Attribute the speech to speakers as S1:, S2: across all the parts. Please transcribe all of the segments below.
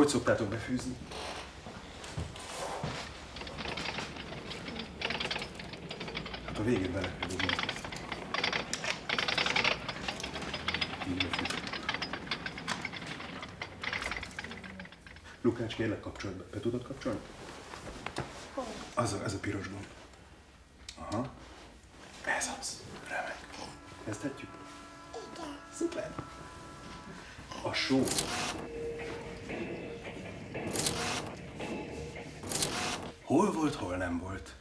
S1: Hogy szoktátok befűzni? Hát a végén bele kell dugni. Így befűzzük. Lukács, kérlek, kapcsold be. Be tudod kapcsolni? Ez a piros gomb. Aha. Ez az. Remek. Kezdhetjük?
S2: Igen.
S1: Szuper. A só. Hol volt, hol nem volt.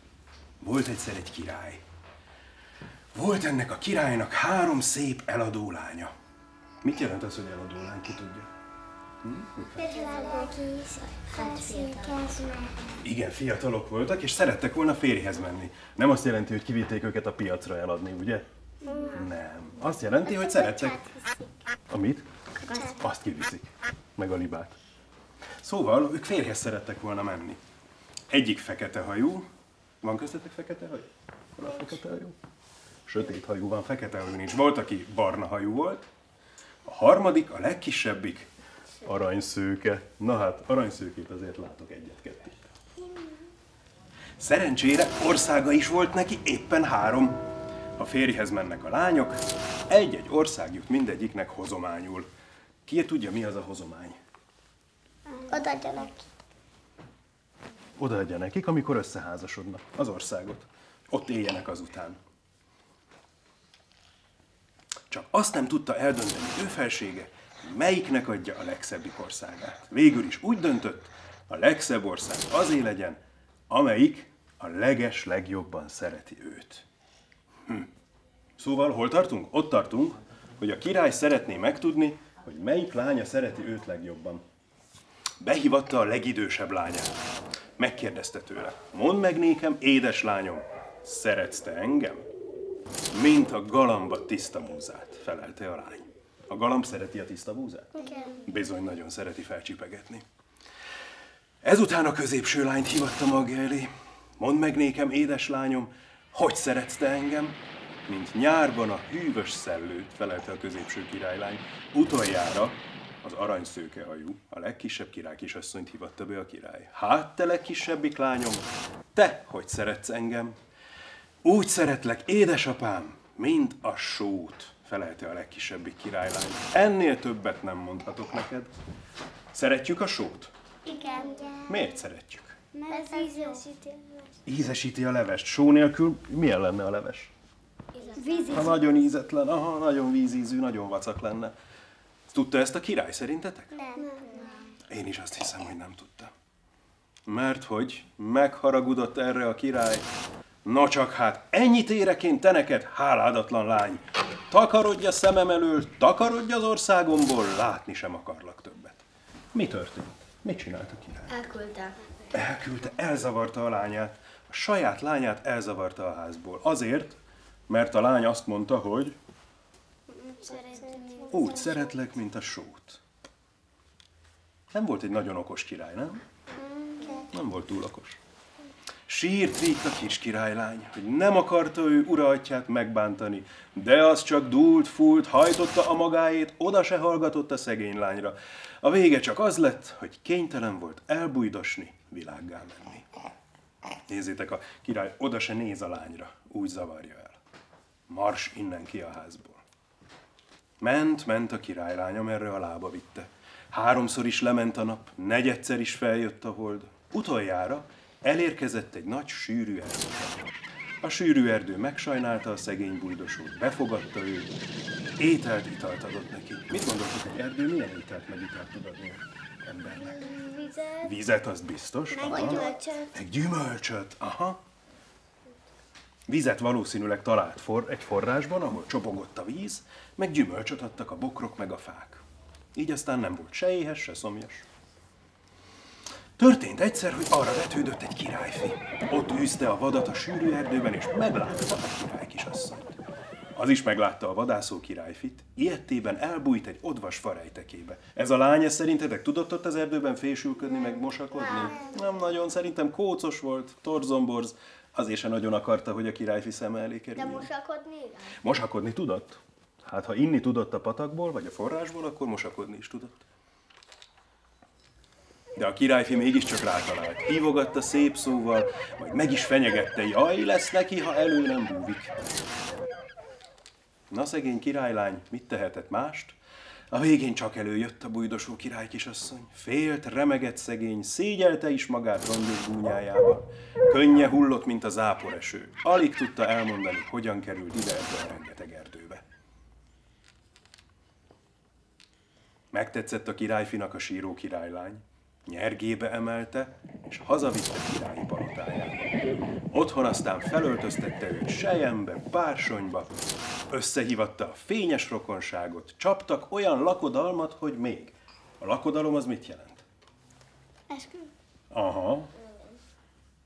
S1: Volt egyszer egy király. Volt ennek a királynak 3 szép eladó lánya. Mit jelent az, hogy eladó lány? Ki tudja? Igen, fiatalok voltak, és szerettek volna férjhez menni. Nem azt jelenti, hogy kivitték őket a piacra eladni, ugye? Nem. Azt jelenti, hogy szerettek... Amit? Azt kiviszik. Meg a libát. Szóval, ők férjhez szerettek volna menni. Egyik fekete hajú. Van köztetek fekete hajú? Van a fekete hajú? Sötét hajú van, fekete hajú nincs. Volt, aki barna hajú volt. A harmadik, a legkisebbik, aranyszőke. Na hát, aranyszőkét azért látok egyet-kettőt. Szerencsére országa is volt neki, éppen 3. Ha férjhez mennek a lányok, egy-egy ország jut mindegyiknek hozományul. Ki tudja, mi az a hozomány?
S2: Odaadja neki.
S1: Odaadja nekik, amikor összeházasodnak, az országot. Ott éljenek azután. Csak azt nem tudta eldönteni ő felsége, melyiknek adja a legszebbik országát. Végül is úgy döntött, a legszebb ország azé legyen, amelyik a legjobban szereti őt. Szóval hol tartunk? Ott tartunk, hogy a király szeretné megtudni, hogy melyik lánya szereti őt legjobban. Behívatta a legidősebb lányát. Megkérdezte tőle, mondd meg nékem, édes lányom, szeretsz te engem? Mint a galamba tiszta búzát, felelte a lány. A galamb szereti a tiszta búzát?
S2: Igen.
S1: Bizony nagyon szereti felcsipegetni. Ezután a középső lányt hívatta maga elé. Mondd meg nékem, édes lányom, hogy szeretsz te engem? Mint nyárban a hűvös szellőt, felelte a középső királylány. Utoljára az aranyszőkehajú, a legkisebb király kisasszonyt hívatta be a király. Hát, te legkisebbik lányom, te hogy szeretsz engem? Úgy szeretlek, édesapám, mint a sót, felelte a legkisebbik királylány. Ennél többet nem mondhatok neked. Szeretjük a sót?
S2: Igen.
S1: Miért szeretjük?
S2: Mert ízesíti.
S1: Ízesíti a levest. Só nélkül milyen lenne a leves?
S2: Vízízű.
S1: Ha nagyon ízetlen, aha, nagyon vízízű, nagyon vacak lenne. Tudta ezt a király szerintetek?
S2: Nem.
S1: Én is azt hiszem, hogy nem tudta. Mert hogy megharagudott erre a király. Na csak hát, ennyit érek én te neked, háládatlan lány. Takarodj a szemem elől, takarodj az országomból, látni sem akarlak többet. Mi történt? Mit csinált a király? Elküldte, elzavarta a lányát. A saját lányát elzavarta a házból. Azért, mert a lány azt mondta, hogy úgy szeretlek, mint a sót. Nem volt egy nagyon okos király, nem? Nem volt túl okos. Sírt vígt a kis királylány, hogy nem akarta ő uraatyját megbántani, de az csak dúlt, fúlt, hajtotta a magáét, oda se hallgatott a szegény lányra. A vége csak az lett, hogy kénytelen volt elbújdosni, világgá menni. Nézzétek, a király oda se néz a lányra, úgy zavarja el. Mars innen ki a házból. Ment a királylány, amerre a lába vitte. 3-szor is lement a nap, 4-szer is feljött a hold. Utoljára elérkezett egy nagy sűrű erdő. A sűrű erdő megsajnálta a szegény bújdosót, befogadta őt, ételt, italt adott neki. Mit gondoltok, egy erdő milyen ételt meg italt tud adni embernek?
S2: Vizet.
S1: Vizet, azt biztos.
S2: Meg gyümölcsöt.
S1: Meg gyümölcsöt, aha. Vizet valószínűleg talált egy forrásban, ahol csobogott a víz, meg gyümölcsöt adtak a bokrok meg a fák. Így aztán nem volt se éhes, se szomjas. Történt egyszer, hogy arra vetődött egy királyfi. Ott űzte a vadat a sűrű erdőben, és meglátta a király kisasszonyt. Az is meglátta a vadászó királyfit, ilyettében elbújt egy odvas farejtekébe. Ez a lány, ez szerintetek tudott ott az erdőben fésülködni, meg mosakodni? Nem nagyon, szerintem kócos volt, torzomborz, azért sem nagyon akarta, hogy a királyfi szeme elé kerüljön.
S2: De mosakodni?
S1: Mosakodni tudott? Hát ha inni tudott a patakból, vagy a forrásból, akkor mosakodni is tudott. De a királyfi mégiscsak rátalált. Hívogatta szép szóval, majd meg is fenyegette, jaj lesz neki, ha elő nem búvik. Na szegény királylány, mit tehetett mást? A végén csak előjött a bujdosó királykisasszony. Félt, remegett szegény, szégyelte is magát rongyos gúnyájában. Könnye hullott, mint a záporeső. Alig tudta elmondani, hogyan került ide ebbe a rengeteg erdőbe. Megtetszett a királyfinak a síró királylány. Nyergébe emelte, és hazavitte királyi palotájába. Otthon aztán felöltöztette őt selyembe, bársonyba, összehívatta a fényes rokonságot, csaptak olyan lakodalmat, hogy még. A lakodalom az mit jelent?
S2: Eskü.
S1: Aha.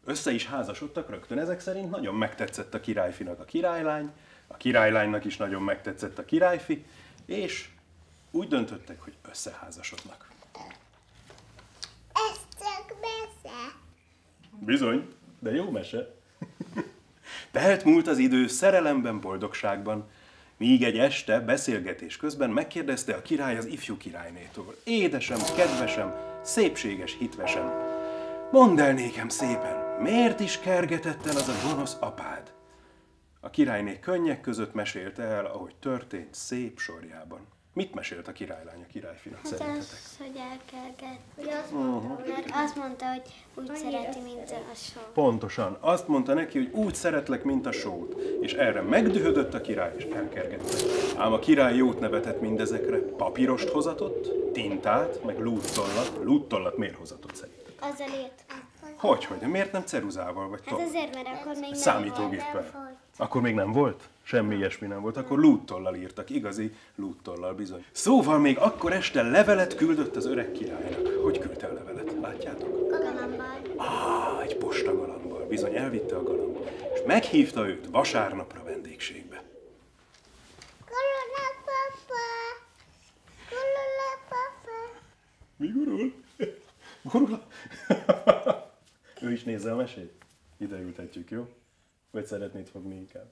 S1: Össze is házasodtak rögtön, ezek szerint nagyon megtetszett a királyfinak a királylány, a királylánynak is nagyon megtetszett a királyfi, és úgy döntöttek, hogy összeházasodnak.
S2: Ez csak mese.
S1: Bizony, de jó mese. Telt múlt az idő szerelemben, boldogságban, míg egy este beszélgetés közben megkérdezte a király az ifjú királynétól. Édesem, kedvesem, szépséges hitvesem, mondd el nékem szépen, miért is kergetett el az a gonosz apád? A királyné könnyek között mesélte el, ahogy történt szép sorjában. Mit mesélt a királylány a királyfinak szerintetek?
S2: Az, hogy elkerget. Mert azt mondta, hogy úgy szereti, mint a só.
S1: Pontosan. Azt mondta neki, hogy úgy szeretlek, mint a sót. És erre megdühödött a király, és elkergette. Ám a király jót nevetett mindezekre. Papírost hozatott, tintát, meg lúttollat. Lúttollat miért hozatott szerinted?
S2: Azzal írt.
S1: Hogyhogy? De miért nem ceruzával vagy
S2: Hát
S1: toll?
S2: azért, mert akkor még nem
S1: Számítógéppel. Akkor még nem volt? Semmi ilyesmi nem volt. Akkor lúttollal írtak. Igazi lúttollal bizony. Szóval még akkor este levelet küldött az öreg királynak. Hogy küldte a levelet? Látjátok?
S2: Galambal.
S1: Egy postagalambal. Bizony elvitte a galamb. És meghívta őt vasárnapra vendégségbe.
S2: Gurul papa. Gurul papa.
S1: Mi gurul? Gurul? Ő is nézze a mesét? Ide ültetjük, jó? Vagy szeretnéd fogni inkább?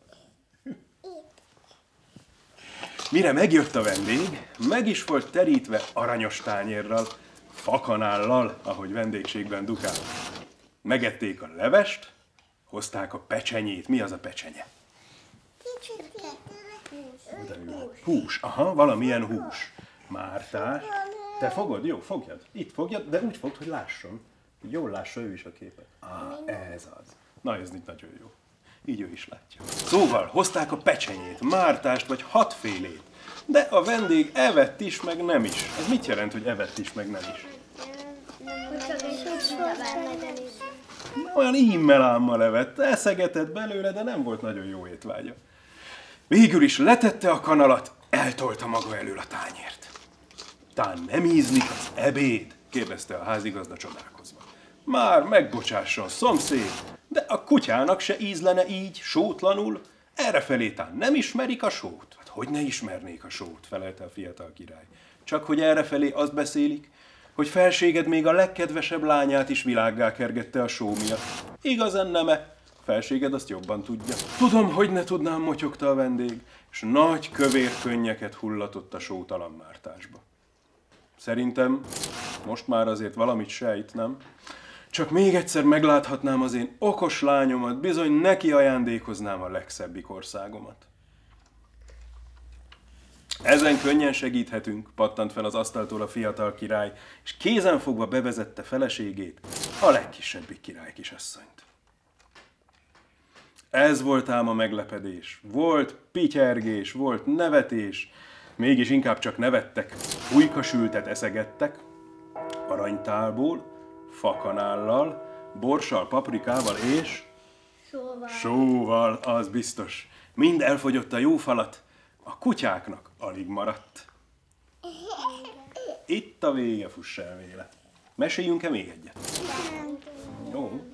S1: Mire megjött a vendég, meg is volt terítve aranyos tányérral, fakanállal, ahogy vendégségben dukál. Megették a levest, hozták a pecsenyét. Mi az a pecsenye? Hús. Aha, valamilyen hús. Mártás. Te fogod? Jó, fogjad. Itt fogjad, de úgy fogd, hogy lásson. Jól lássa ő is a képet. Ez az. Na, ez itt nagyon jó. Így ő is látja. Szóval hozták a pecsenyét, mártást vagy 6 félét. De a vendég evett is, meg nem is. Ez mit jelent, hogy evett is, meg nem is? Olyan ímmelámmal evett, eszegetett belőle, de nem volt nagyon jó étvágya. Végül is letette a kanalat, eltolta maga elől a tányért. Tán nem ízlik az ebéd? Kérdezte a házigazda csodálkozva. Már megbocsásson, szomszéd, de a kutyának se ízlene így, sótlanul. Errefelé tán nem ismerik a sót. Hát hogy ne ismernék a sót, felelte a fiatal király. Csak hogy errefelé azt beszélik, hogy felséged még a legkedvesebb lányát is világgá kergette a só miatt. Igazán nem-e? Felséged azt jobban tudja. Tudom, hogy ne tudnám, motyogta a vendég, és nagy kövér könnyeket hullatott a sótalan mártásba. Szerintem most már azért valamit sejt, nem? Csak még egyszer megláthatnám az én okos lányomat, bizony neki ajándékoznám a legszebbik országomat. Ezen könnyen segíthetünk, pattant fel az asztaltól a fiatal király, és kézenfogva bevezette feleségét, a legkisebbik királykisasszonyt. Ez volt ám a meglepedés. Volt pityergés, volt nevetés, mégis inkább csak nevettek, ujkasültet eszegettek, aranytálból, fakanállal, borssal, paprikával és... Sóval, az biztos. Mind elfogyott a jó falat, a kutyáknak alig maradt. Itt a vége, fuss el véle. Meséljünk-e még egyet? Jó.